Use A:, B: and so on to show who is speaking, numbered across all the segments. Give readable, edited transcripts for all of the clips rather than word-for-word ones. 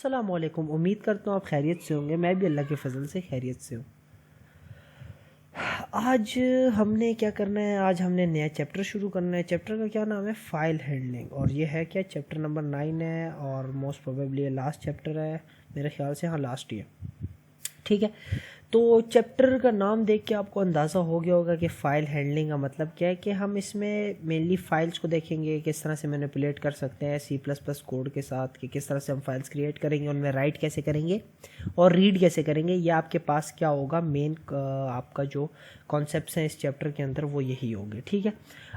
A: अस्सलामुअलैकुम। उम्मीद करता हूँ आप खैरियत से होंगे। मैं भी अल्लाह के फजल से खैरियत से हूँ। आज हमने क्या करना है, आज हमने नया चैप्टर शुरू करना है। चैप्टर का क्या नाम है? File handling. और ये है क्या, चैप्टर नंबर 9 है और मोस्ट प्रोबेबली ये लास्ट चैप्टर है मेरे ख्याल से। हाँ, लास्ट ही है। ठीक है, तो चैप्टर का नाम देख के आपको अंदाज़ा हो गया होगा कि फ़ाइल हैंडलिंग का मतलब क्या है। कि हम इसमें मेनली फ़ाइल्स को देखेंगे, किस तरह से मैनिपुलेट कर सकते हैं C++ कोड के साथ, कि किस तरह से हम फाइल्स क्रिएट करेंगे, उनमें राइट कैसे करेंगे और रीड कैसे करेंगे। या आपके पास क्या होगा, मेन आपका जो कॉन्सेप्ट्स हैं इस चैप्टर के अंदर वो यही होंगे। ठीक है,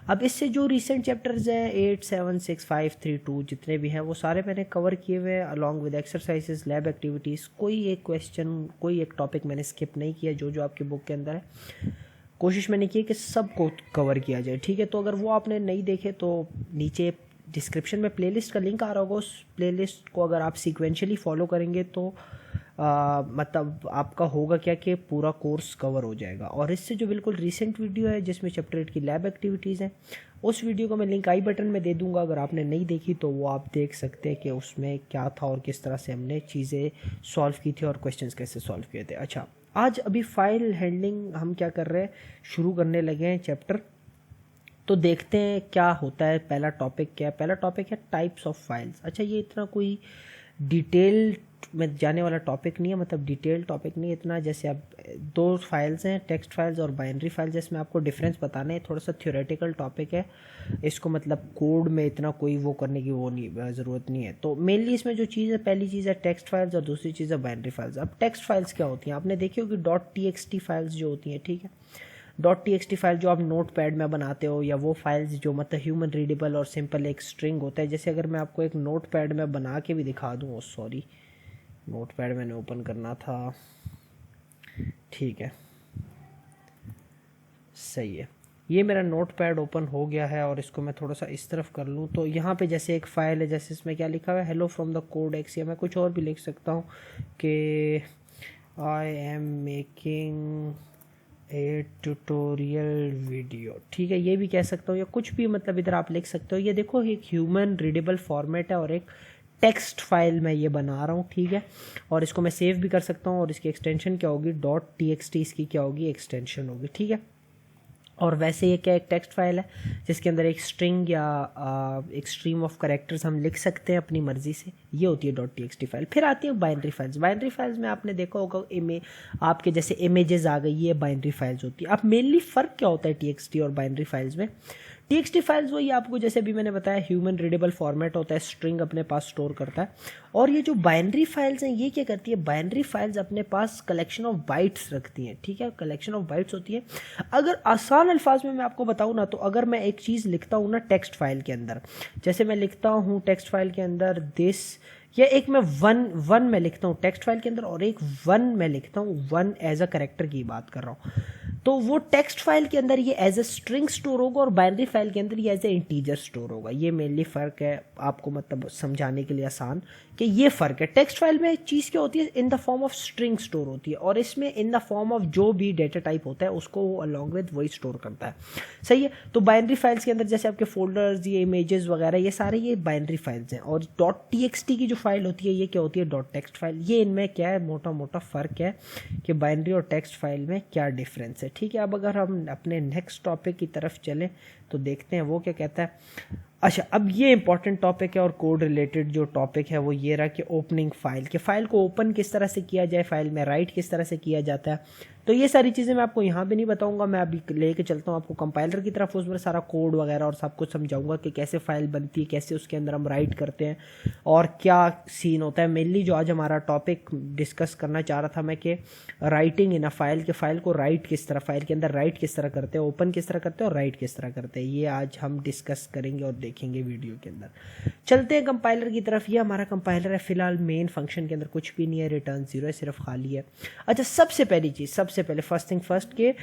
A: अब इससे जो रिसेंट चैप्टर्स हैं 8, 7, 6, 5, 3, 2 जितने भी हैं वो सारे मैंने कवर किए हुए हैं along with exercises, lab activities. कोई एक क्वेश्चन, कोई एक टॉपिक मैंने स्किप नहीं किया। जो जो आपके बुक के अंदर है कोशिश मैंने की कि सबको कवर किया जाए। ठीक है, तो अगर वो आपने नहीं देखे तो नीचे डिस्क्रिप्शन में प्लेलिस्ट का लिंक आ रहा होगा। उस प्लेलिस्ट को अगर आप सीक्वेंशियली फॉलो करेंगे तो मतलब आपका होगा क्या कि पूरा कोर्स कवर हो जाएगा। और इससे जो बिल्कुल रीसेंट वीडियो है जिसमें चैप्टर 8 की लैब एक्टिविटीज़ हैं, उस वीडियो को मैं लिंक आई बटन में दे दूंगा। अगर आपने नहीं देखी तो वो आप देख सकते हैं कि उसमें क्या था और किस तरह से हमने चीज़ें सॉल्व की थी और क्वेश्चंस कैसे सॉल्व किए थे। अच्छा, आज अभी फाइल हैंडलिंग हम क्या कर रहे हैं, शुरू करने लगे हैं चैप्टर। तो देखते हैं क्या होता है। पहला टॉपिक क्या है? पहला टॉपिक है टाइप्स ऑफ फाइल्स। अच्छा, ये इतना कोई डिटेल में जाने वाला टॉपिक नहीं है, मतलब डिटेल टॉपिक नहीं इतना। जैसे अब दो फाइल्स हैं, टेक्स्ट फाइल्स और बाइनरी फाइल्स, जिसमें आपको डिफरेंस बताना है। थोड़ा सा थ्योरेटिकल टॉपिक है, इसको मतलब कोड में इतना कोई वो करने की वो नहीं, ज़रूरत नहीं है। तो मेनली इसमें जो चीज़ है, पहली चीज़ है टेक्स्ट फाइल्स और दूसरी चीज़ है बाइनरी फाइल्स। अब टेक्स्ट फाइल्स क्या होती हैं? आपने देखी होगी .txt फाइल्स जो होती हैं। ठीक है, .txt फाइल जो आप नोट पैड में बनाते हो, या वो फाइल्स जो मतलब ह्यूमन रीडेबल और सिंपल एक स्ट्रिंग होता है। जैसे अगर मैं आपको एक नोट पैड में बना के भी दिखा दूँ, सॉरी नोट पैड मैंने ओपन करना था। ठीक है, सही है, ये मेरा नोट पैड ओपन हो गया है। और इसको मैं थोड़ा सा इस तरफ कर लूँ तो यहाँ पे जैसे एक फ़ाइल है, जैसे इसमें क्या लिखा हुआ है, hello from the code x. या मैं कुछ और भी लिख सकता हूँ कि I am making a tutorial video. ठीक है, ये भी कह सकता हूँ, या कुछ भी मतलब इधर आप लिख सकते हो। ये देखो, एक ह्यूमन रीडेबल फॉर्मेट है और एक टेक्स्ट फाइल मैं ये बना रहा हूँ। ठीक है, और इसको मैं सेव भी कर सकता हूँ। और इसकी एक्सटेंशन क्या होगी, .txt इसकी क्या होगी, एक्सटेंशन होगी। ठीक है, और वैसे ये क्या, एक टेक्स्ट फाइल है जिसके अंदर एक स्ट्रिंग या एक स्ट्रीम ऑफ कैरेक्टर्स हम लिख सकते हैं अपनी मर्जी से। ये होती है .txt फाइल। फिर आती है बाइनरी फाइल्स। बाइनरी फाइल्स में आपने देखा होगा आपके जैसे इमेजेस आ गई, ये बाइनरी फाइल्स होती है। अब मेनली फ़र्क क्या होता है txt और बाइनरी फाइल्स में? txt फाइल्स वही आपको जैसे भी मैंने बताया, ह्यूमन रीडेबल फॉर्मेट होता है, स्ट्रिंग अपने पास स्टोर करता है। और ये जो बाइनरी फाइल्स हैं ये क्या करती है, बाइनरी फाइल्स अपने पास कलेक्शन ऑफ बाइट्स रखती हैं। ठीक है, कलेक्शन ऑफ बाइट्स होती है। अगर आसान अल्फाज में मैं आपको बताऊँ ना, तो अगर मैं एक चीज़ लिखता हूँ ना टेक्स्ट फाइल के अंदर, जैसे मैं लिखता हूँ टेक्स्ट फाइल के अंदर दिस, या एक मैं वन में लिखता हूँ टेक्स्ट फाइल के अंदर, और एक वन में लिखता हूँ, वन एज अ कैरेक्टर की बात कर रहा हूँ, तो वो टेक्स्ट फाइल के अंदर ये एज ए स्ट्रिंग स्टोर होगा और बाइनरी फाइल के अंदर ये एज ए इंटीजर स्टोर होगा। ये मेनली फ़र्क है, आपको मतलब समझाने के लिए आसान कि ये फ़र्क है। टेक्स्ट फाइल में चीज़ क्या होती है, in the form of string store होती है, और इसमें इन द फॉर्म ऑफ जो भी डेटा टाइप होता है उसको वो अलॉन्ग विद वही स्टोर करता है। सही है, तो बाइनरी फाइल्स के अंदर जैसे आपके फोल्डर्स, ये इमेजेस वगैरह, ये सारे ये बाइनरी फाइल्स हैं। और .txt की जो फाइल होती है ये क्या होती है, .text फाइल। ये इनमें क्या है, मोटा मोटा फ़र्क है कि बाइनरी और टेक्स्ट फाइल में क्या डिफरेंस है। ठीक है, अब अगर हम अपने नेक्स्ट टॉपिक की तरफ चलें तो देखते हैं वो क्या कहता है। अच्छा, अब ये इंपॉर्टेंट टॉपिक है और कोड रिलेटेड जो टॉपिक है वो ये रहा कि ओपनिंग फाइल, कि फ़ाइल को ओपन किस तरह से किया जाए, फाइल में राइट किस तरह से किया जाता है। तो ये सारी चीज़ें मैं आपको यहाँ पे नहीं बताऊँगा, मैं अभी लेके चलता हूँ आपको कंपाइलर की तरफ। उसमें सारा कोड वगैरह और सब कुछ समझाऊँगा कि कैसे फ़ाइल बनती है, कैसे उसके अंदर हम राइट करते हैं और क्या सीन होता है। मेनली जो आज हमारा टॉपिक डिस्कस करना चाह रहा था मैं कि राइटिंग इन अ फाइल, के फ़ाइल को राइट किस तरह, फाइल के अंदर राइट किस तरह करते हैं, ओपन किस तरह करते हैं और राइट किस तरह करते हैं, ये आज हम डिस्कस करेंगे और देखेंगे वीडियो के अंदर। चलते हैं कंपाइलर की तरफ। ये हमारा कंपाइलर है, फिलहाल मेन फंक्शन के अंदर कुछ भी नहीं है, रिटर्न 0 है, सिर्फ खाली है। अच्छा, सबसे पहली चीज़, सबसे पहले फर्स्ट थिंग फर्स्ट के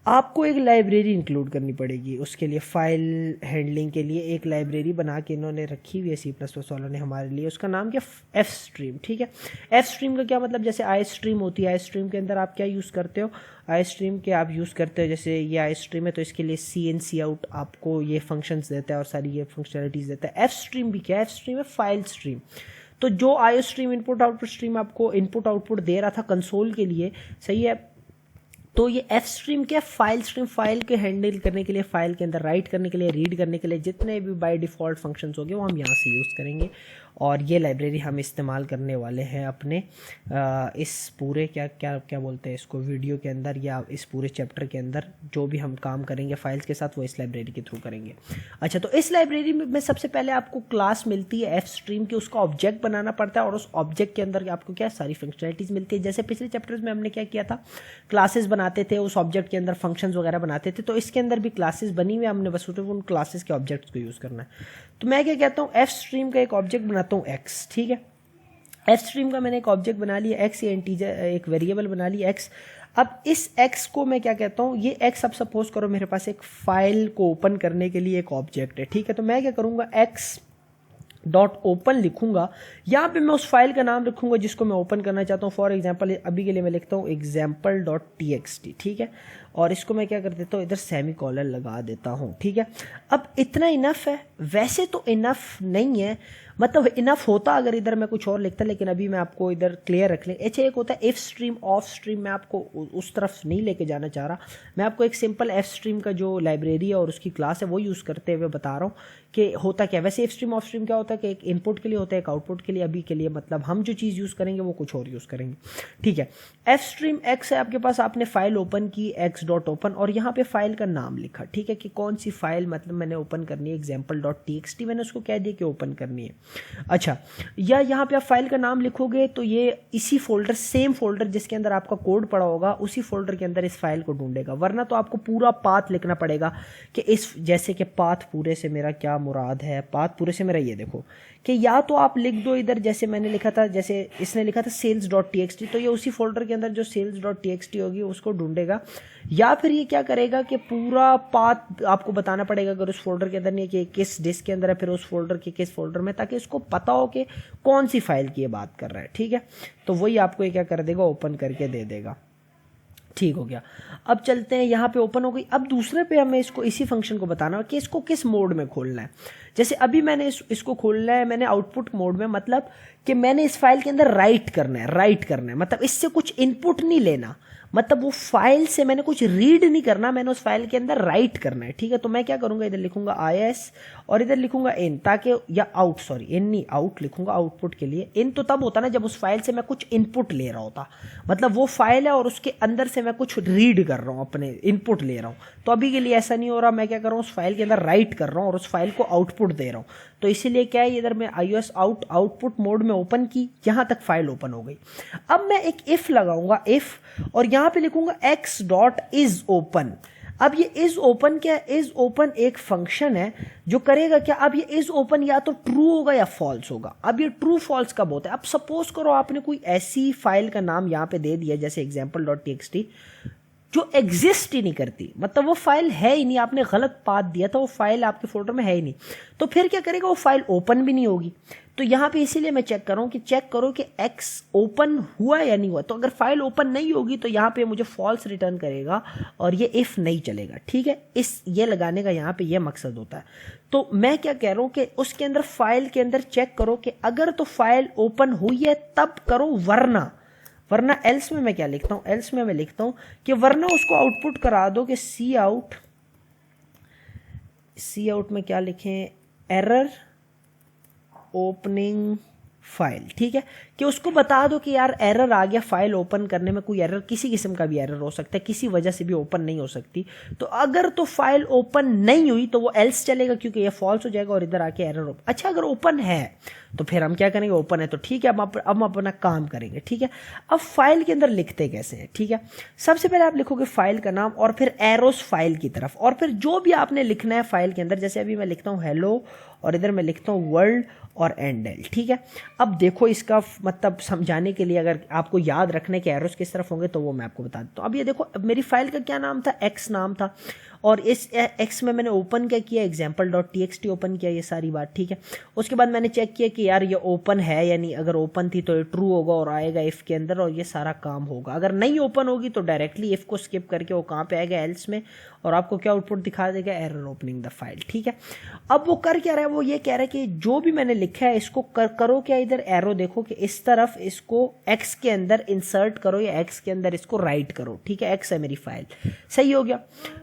A: आपको एक लाइब्रेरी इंक्लूड करनी पड़ेगी। उसके लिए फाइल हैंडलिंग के लिए एक लाइब्रेरी बना के इन्होंने रखी हुई है C++ वालों ने हमारे लिए। उसका नाम क्या, एफ स्ट्रीम। ठीक है, एफ स्ट्रीम का क्या मतलब, जैसे आई स्ट्रीम होती है, आई स्ट्रीम के अंदर आप क्या यूज़ करते हो, आई स्ट्रीम के आप यूज़ करते हो, जैसे ये आई स्ट्रीम है तो इसके लिए सी इन सी आउट आपको ये फंक्शंस देता है और सारी ये फंक्शनलिटीज़ देता है। एफ स्ट्रीम भी क्या है, एफ स्ट्रीम है फाइल स्ट्रीम। तो जो IO stream input output stream आपको इनपुट आउटपुट दे रहा था कंसोल के लिए, सही है, तो ये एफ स्ट्रीम क्या, फाइल स्ट्रीम, फाइल के हैंडल करने के लिए, फाइल के अंदर राइट करने के लिए, रीड करने के लिए जितने भी बाय डिफ़ॉल्ट फंक्शंस होंगे वो हम यहाँ से यूज़ करेंगे। और ये लाइब्रेरी हम इस्तेमाल करने वाले हैं अपने इस पूरे क्या क्या क्या बोलते हैं इसको, वीडियो के अंदर या इस पूरे चैप्टर के अंदर जो भी हम काम करेंगे फाइल्स के साथ वो इस लाइब्रेरी के थ्रू करेंगे। अच्छा, तो इस लाइब्रेरी में सबसे पहले आपको क्लास मिलती है एफ स्ट्रीम की, उसका ऑब्जेक्ट बनाना पड़ता है और उस ऑब्जेक्ट के अंदर आपको क्या सारी फंक्शनलिटीज़ मिलती है। जैसे पिछले चैप्टर्स में हमने क्या किया था, क्लासेस बनाते थे, उस ऑब्जेक्ट के अंदर फंक्शंस वगैरह बनाते थे, तो इसके अंदर भी क्लासेस बनी हुई, हमने बस उन क्लासेस के ऑब्जेक्ट्स को यूज़ करना है। तो मैं क्या कहता हूँ, एफ स्ट्रीम का एक ऑब्जेक्ट बनाता हूँ एक्स, ठीक है। एफ स्ट्रीम का मैंने एक ऑब्जेक्ट बना लिया एक्स, या इंटीजर एक वेरिएबल बना लिया एक्स। अब इस एक्स को मैं क्या कहता हूँ, ये एक्स अब सपोज करो मेरे पास एक फाइल को ओपन करने के लिए एक ऑब्जेक्ट है, ठीक है। तो मैं क्या करूँगा, एक्स डॉट ओपन लिखूंगा, यहाँ पे मैं उस फाइल का नाम लिखूंगा जिसको मैं ओपन करना चाहता हूँ। फॉर एग्जांपल अभी के लिए मैं लिखता हूँ एग्जाम्पल डॉट txt, ठीक है। और इसको मैं क्या कर देता हूँ, इधर सेमी कॉलन लगा देता हूँ, ठीक है। अब इतना इनफ है, वैसे तो इनफ नहीं है, मतलब इनफ होता अगर इधर मैं कुछ और लिखता, लेकिन अभी मैं आपको इधर क्लियर रख लें। अच्छा, एक होता है एफ स्ट्रीम ऑफ स्ट्रीम, मैं आपको उस तरफ नहीं लेके जाना चाह रहा, मैं आपको एक सिंपल एफ स्ट्रीम का जो लाइब्रेरी है और उसकी क्लास है वो यूज़ करते हुए बता रहा हूँ कि होता क्या। वैसे एफ स्ट्रीम ऑफ स्ट्रीम क्या होता है कि एक इनपुट के लिए होता है, एक आउटपुट के लिए। अभी के लिए मतलब हम जो चीज़ यूज़ करेंगे वो कुछ और यूज़ करेंगे, ठीक है। एफ स्ट्रीम एक्स है आपके पास, आपने फाइल ओपन की एक्स डॉट ओपन, और यहाँ पे फाइल का नाम लिखा, ठीक है, कि कौन सी फाइल मतलब मैंने ओपन करनी है, एग्जाम्पल डॉट txt, मैंने उसको कह दिया कि ओपन करनी है। अच्छा, या यहाँ पे आप फाइल का नाम लिखोगे तो ये इसी फोल्डर, सेम फोल्डर जिसके अंदर आपका कोड पड़ा होगा, उसी फोल्डर के अंदर इस फाइल को ढूंढेगा। वरना तो आपको पूरा पाथ लिखना पड़ेगा कि इस, जैसे कि पाथ पूरे से मेरा क्या मुराद है, पाथ पूरे से मेरा ये देखो कि या तो आप लिख दो इधर जैसे मैंने लिखा था, जैसे इसने लिखा था सेल्स डॉट txt, तो ये उसी फोल्डर के अंदर जो सेल्स डॉट txt होगी उसको ढूंढेगा। या फिर ये क्या करेगा कि पूरा पाथ आपको बताना पड़ेगा अगर उस फोल्डर के अंदर नहीं, कि किस डिस्क के अंदर है, फिर उस फोल्डर के किस फोल्डर में, ताकि इसको पता हो कि कौन सी फाइल की ये बात कर रहा है, ठीक है। तो वही आपको ये क्या कर देगा, ओपन करके दे देगा, ठीक हो गया। अब चलते हैं, यहाँ पे ओपन हो गई। अब दूसरे पे हमें इसको, इसी फंक्शन को बताना है कि इसको किस मोड में खोलना है। जैसे अभी मैंने इसको खोलना है, मैंने आउटपुट मोड में, मतलब कि मैंने इस फाइल के अंदर राइट करना है, मतलब इससे कुछ इनपुट नहीं लेना, मतलब वो फाइल से मैंने कुछ रीड नहीं करना, मैंने उस फाइल के अंदर राइट करना है, ठीक है। तो मैं क्या करूंगा, इधर लिखूंगा is और इधर लिखूंगा इन, ताकि, या आउट, सॉरी इन नहीं, आउट लिखूंगा आउटपुट के लिए। इन तो तब होता ना जब उस फाइल से मैं कुछ इनपुट ले रहा होता, मतलब वो फाइल है और उसके अंदर से मैं कुछ रीड कर रहा हूँ, अपने इनपुट ले रहा हूँ। तो अभी के लिए ऐसा नहीं हो रहा, मैं क्या कर रहा हूँ, उस फाइल के अंदर राइट कर रहा हूँ और उस फाइल को आउटपुट दे रहा हूँ। तो इसीलिए क्या है, इधर मैं iOS आउटपुट मोड में ओपन की, यहां तक फाइल ओपन हो गई। अब मैं एक इफ लगाऊंगा, इफ, और यहां पे लिखूंगा x डॉट इज ओपन। अब ये इज ओपन क्या है, इज ओपन एक फंक्शन है जो करेगा क्या, अब ये इज ओपन या तो ट्रू होगा या फॉल्स होगा। अब ये ट्रू फॉल्स कब होता है, अब सपोज करो आपने कोई ऐसी फाइल का नाम यहां पे दे दिया जैसे एग्जाम्पल डॉट txt जो एग्जिस्ट ही नहीं करती, मतलब वो फाइल है ही नहीं, आपने गलत पाथ दिया था, वो फाइल आपके फोल्डर में है ही नहीं, तो फिर क्या करेगा, वो फाइल ओपन भी नहीं होगी। तो यहाँ पे इसीलिए मैं चेक कर रहा हूँ कि चेक करो कि x ओपन हुआ या नहीं हुआ। तो अगर फाइल ओपन नहीं होगी तो यहाँ पे मुझे फॉल्स रिटर्न करेगा और ये इफ नहीं चलेगा, ठीक है। इस ये लगाने का यहाँ पे ये मकसद होता है। तो मैं क्या कह रहा हूँ कि उसके अंदर फाइल के अंदर चेक करो कि अगर तो फाइल ओपन हुई है तब करो, वरना एल्स में मैं क्या लिखता हूँ, एल्स में मैं लिखता हूँ कि वरना उसको आउटपुट करा दो कि सी आउट में क्या लिखें, एरर ओपनिंग फाइल, ठीक है, कि उसको बता दो कि यार एरर आ गया, फाइल ओपन करने में कोई एरर, किसी किस्म का भी एरर हो सकता है, किसी वजह से भी ओपन नहीं हो सकती। तो अगर तो फाइल ओपन नहीं हुई तो वो एल्स चलेगा क्योंकि ये फॉल्स हो जाएगा और इधर आके एरर। अच्छा, अगर ओपन है तो फिर हम क्या करेंगे, ओपन है तो ठीक है, अब हम अपना काम करेंगे, ठीक है। अब फाइल के अंदर लिखते कैसे हैं, ठीक है। सबसे पहले आप लिखोगे फाइल का नाम और फिर एरोस फाइल की तरफ, और फिर जो भी आपने लिखना है फाइल के अंदर, जैसे अभी मैं लिखता हूँ हेलो और इधर मैं लिखता हूँ वर्ल्ड और एंडल, ठीक है। अब देखो इसका मतलब समझाने के लिए, अगर आपको याद रखने के एरोस किस तरफ होंगे तो वो मैं आपको बता देता हूँ। अब ये देखो, मेरी फाइल का क्या नाम था, एक्स नाम था, और इस एक्स में मैंने ओपन क्या किया, example.txt ओपन किया, ये सारी बात ठीक है। उसके बाद मैंने चेक किया कि यार ये ओपन है या नहीं, अगर ओपन थी तो ये ट्रू होगा और आएगा इफ़ के अंदर और ये सारा काम होगा। अगर नहीं ओपन होगी तो डायरेक्टली इफ़ को स्किप करके वो कहाँ पे आएगा, एल्स में, और आपको क्या आउटपुट दिखा देगा, एरर ओपनिंग द फाइल, ठीक है। अब वो कर क्या रहा है, वो ये कह रहा है कि जो भी मैंने लिखा है इसको करो क्या, इधर एरो देखो कि इस तरफ इसको एक्स के अंदर इंसर्ट करो या एक्स के अंदर इसको राइट करो, ठीक है। एक्स है मेरी फाइल, सही हो गया।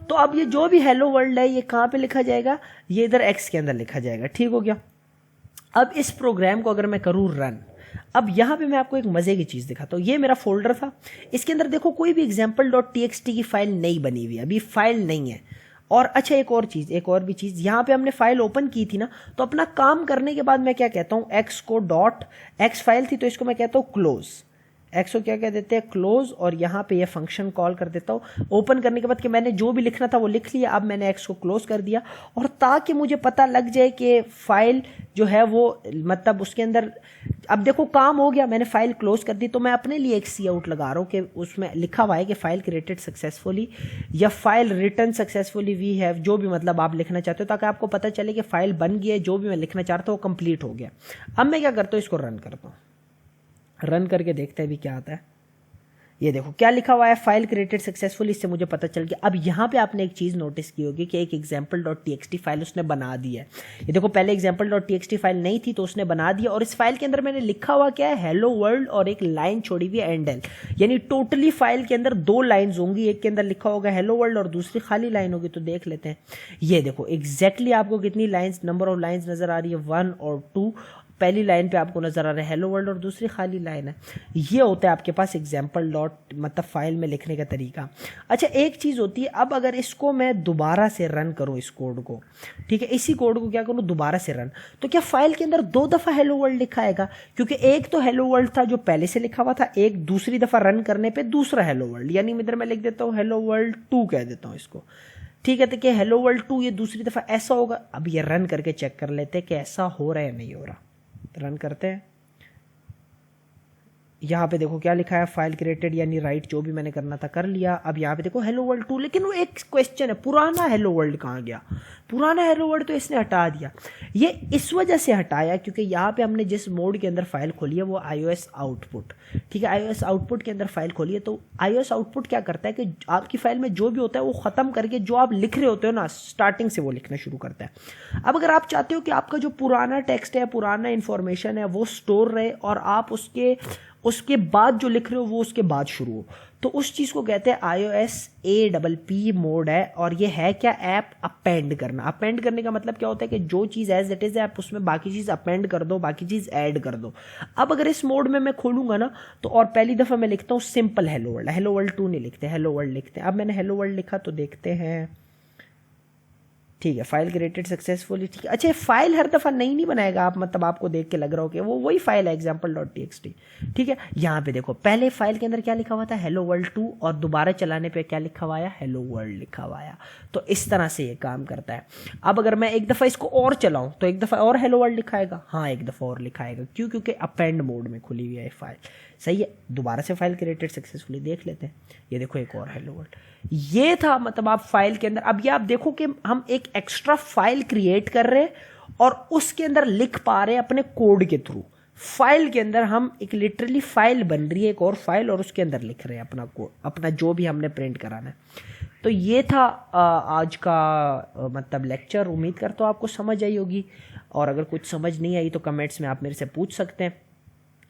A: तो अब ये जो भी हेलो वर्ल्ड है ये कहाँ पे लिखा जाएगा, ये इधर एक्स के अंदर लिखा जाएगा, ठीक हो गया। अब इस प्रोग्राम को अगर मैं करूँ रन, अब यहाँ पे मैं आपको एक मजे की चीज़ दिखाता हूँ। ये मेरा फोल्डर था, इसके अंदर देखो कोई भी example.txt की फाइल नहीं बनी हुई, अभी फाइल नहीं है। और अच्छा एक और भी चीज़, यहाँ पे हमने फाइल ओपन की थी ना, तो अपना काम करने के बाद मैं क्या कहता हूँ, x co dot x file थी तो इसको मैं कहता हूँ क्लोज, एक्स को क्या कह देते हैं, क्लोज, और यहाँ पे ये फंक्शन कॉल कर देता हूँ ओपन करने के बाद कि मैंने जो भी लिखना था वो लिख लिया। अब मैंने एक्स को क्लोज कर दिया, और ताकि मुझे पता लग जाए कि फाइल जो है वो मतलब उसके अंदर, अब देखो काम हो गया, मैंने फाइल क्लोज कर दी, तो मैं अपने लिए एक सी आउट लगा रहा हूँ कि उसमें लिखा हुआ है कि फाइल क्रिएटेड सक्सेसफुली या file return successfully we have, जो भी मतलब आप लिखना चाहते हो, ताकि आपको पता चले कि फाइल बन गई है, जो भी मैं लिखना चाहता हूँ वो कंप्लीट हो गया। अब मैं क्या करता हूँ, इसको रन करता हूँ, रन करके देखते हैं भी क्या आता है। ये देखो क्या लिखा हुआ है, फाइल क्रिएटेड सक्सेसफुली, इससे मुझे पता चल गया। अब यहाँ पे आपने एक चीज़ नोटिस की होगी कि एक example.txt फाइल उसने बना दी है। ये देखो पहले example.txt फाइल नहीं थी तो उसने बना दिया, और इस फाइल के अंदर मैंने लिखा हुआ क्या है, हेलो वर्ल्ड, और एक लाइन छोड़ी हुई है एंडल, यानी टोटली फाइल के अंदर 2 लाइन्स होंगी, एक के अंदर लिखा होगा हेलो वर्ल्ड और दूसरी खाली लाइन होगी। तो देख लेते हैं, ये देखो एग्जैक्टली आपको कितनी लाइन्स, नंबर ऑफ लाइन्स नजर आ रही है, 1 और 2। पहली लाइन पे आपको नजर आ रहा है हेलो वर्ल्ड और दूसरी खाली लाइन है। ये होता है आपके पास एग्जाम्पल डॉट मतलब फाइल में लिखने का तरीका। अच्छा एक चीज़ होती है, अब अगर इसको मैं दोबारा से रन करूँ इस कोड को, ठीक है, इसी कोड को क्या करूँ दोबारा से रन, तो क्या फाइल के अंदर 2 दफ़ा हेलो वर्ल्ड लिखा आएगा, क्योंकि एक तो हेलो वर्ल्ड था जो पहले से लिखा हुआ था, एक दूसरी दफ़ा रन करने पर दूसरा हेलो वर्ल्ड, यानी इधर मैं लिख देता हूँ हेलो वर्ल्ड 2 कह देता हूँ इसको, ठीक है। तो क्या हेलो वर्ल्ड 2 ये दूसरी दफ़ा ऐसा होगा। अब ये रन करके चेक कर लेते हैं कि ऐसा हो रहा है या नहीं हो रहा। रन करते हैं, यहाँ पे देखो क्या लिखा है, फाइल क्रिएटेड यानी राइट, जो भी मैंने करना था कर लिया। अब यहाँ पे देखो हेलो वर्ल्ड 2, लेकिन वो एक क्वेश्चन है, पुराना हेलो वर्ल्ड कहाँ गया, पुराना हेलो वर्ल्ड तो इसने हटा दिया। ये इस वजह से हटाया क्योंकि यहाँ पे हमने जिस मोड के अंदर फाइल खोली है वो iOS आउटपुट, ठीक है, iOS आउटपुट के अंदर फाइल खोली है। तो iOS आउटपुट क्या करता है कि आपकी फाइल में जो भी होता है वो ख़त्म करके जो आप लिख रहे होते हो ना स्टार्टिंग से वो लिखना शुरू करता है। अब अगर आप चाहते हो कि आपका जो पुराना टेक्स्ट है, पुराना इन्फॉर्मेशन है वो स्टोर रहे और आप उसके बाद जो लिख रहे हो वो उसके बाद शुरू हो, तो उस चीज़ को कहते हैं iOS APP मोड है। और ये है क्या, ऐप अपेंड करना। अपेंड करने का मतलब क्या होता है कि जो चीज़ एज इट इज़ है आप उसमें बाकी चीज़ अपेंड कर दो, बाकी चीज़ ऐड कर दो। अब अगर इस मोड में मैं खोलूंगा ना तो, और पहली दफ़ा मैं लिखता हूँ simple hello world, hello world 2 नहीं लिखते, हेलो वर्ल्ड लिखते हैं। अब मैंने हेलो वर्ल्ड लिखा तो देखते हैं, ठीक है, फाइल क्रिएटेड सक्सेसफुली, ठीक है। अच्छा फाइल हर दफ़ा नहीं बनाएगा, आप मतलब आपको देख के लग रहा हो कि वो वही फाइल है example.txt, ठीक है। यहाँ पे देखो पहले फाइल के अंदर क्या लिखा हुआ था, हेलो वर्ल्ड 2, और दोबारा चलाने पे क्या लिखा हुआ है, हेलो वर्ल्ड लिखा हुआ है। तो इस तरह से ये काम करता है। अब अगर मैं एक दफ़ा इसको और चलाऊँ तो एक दफ़ा और हेलो वर्ल्ड लिखाएगा, हाँ एक दफ़ा और लिखाएगा, क्यों, क्योंकि अपेंड मोड में खुली हुई है फाइल, सही है। दोबारा से फाइल क्रिएटेड सक्सेसफुली देख लेते हैं, ये देखो एक और हेलो वर्ल्ड। ये था मतलब आप फाइल के अंदर, अब ये आप देखो कि हम एक एक्स्ट्रा फाइल क्रिएट कर रहे हैं और उसके अंदर लिख पा रहे हैं अपने कोड के थ्रू। फाइल के अंदर हम एक लिटरली फाइल बन रही है, एक और फाइल, और उसके अंदर लिख रहे हैं अपना कोड, अपना जो भी हमने प्रिंट कराना है। तो ये था आज का मतलब लेक्चर। उम्मीद करता हूँ आपको समझ आई होगी, और अगर कुछ समझ नहीं आई तो कमेंट्स में आप मेरे से पूछ सकते हैं,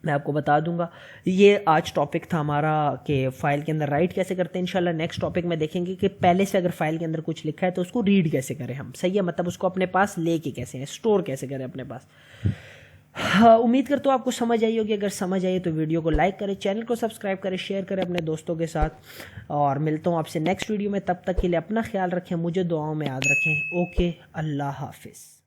A: मैं आपको बता दूंगा। ये आज टॉपिक था हमारा कि फाइल के अंदर राइट कैसे करते हैं। इंशाल्लाह नेक्स्ट टॉपिक में देखेंगे कि पहले से अगर फाइल के अंदर कुछ लिखा है तो उसको रीड कैसे करें हम, सही है, मतलब उसको अपने पास लेके कैसे हैं, स्टोर कैसे करें अपने पास। हाँ, उम्मीद करता हूँ आपको समझ आई होगी। अगर समझ आई तो वीडियो को लाइक करें, चैनल को सब्सक्राइब करें, शेयर करें अपने दोस्तों के साथ, और मिलता हूँ आपसे नेक्स्ट वीडियो में। तब तक के लिए अपना ख्याल रखें, मुझे दुआओं में याद रखें। ओके, अल्लाह हाफिज़।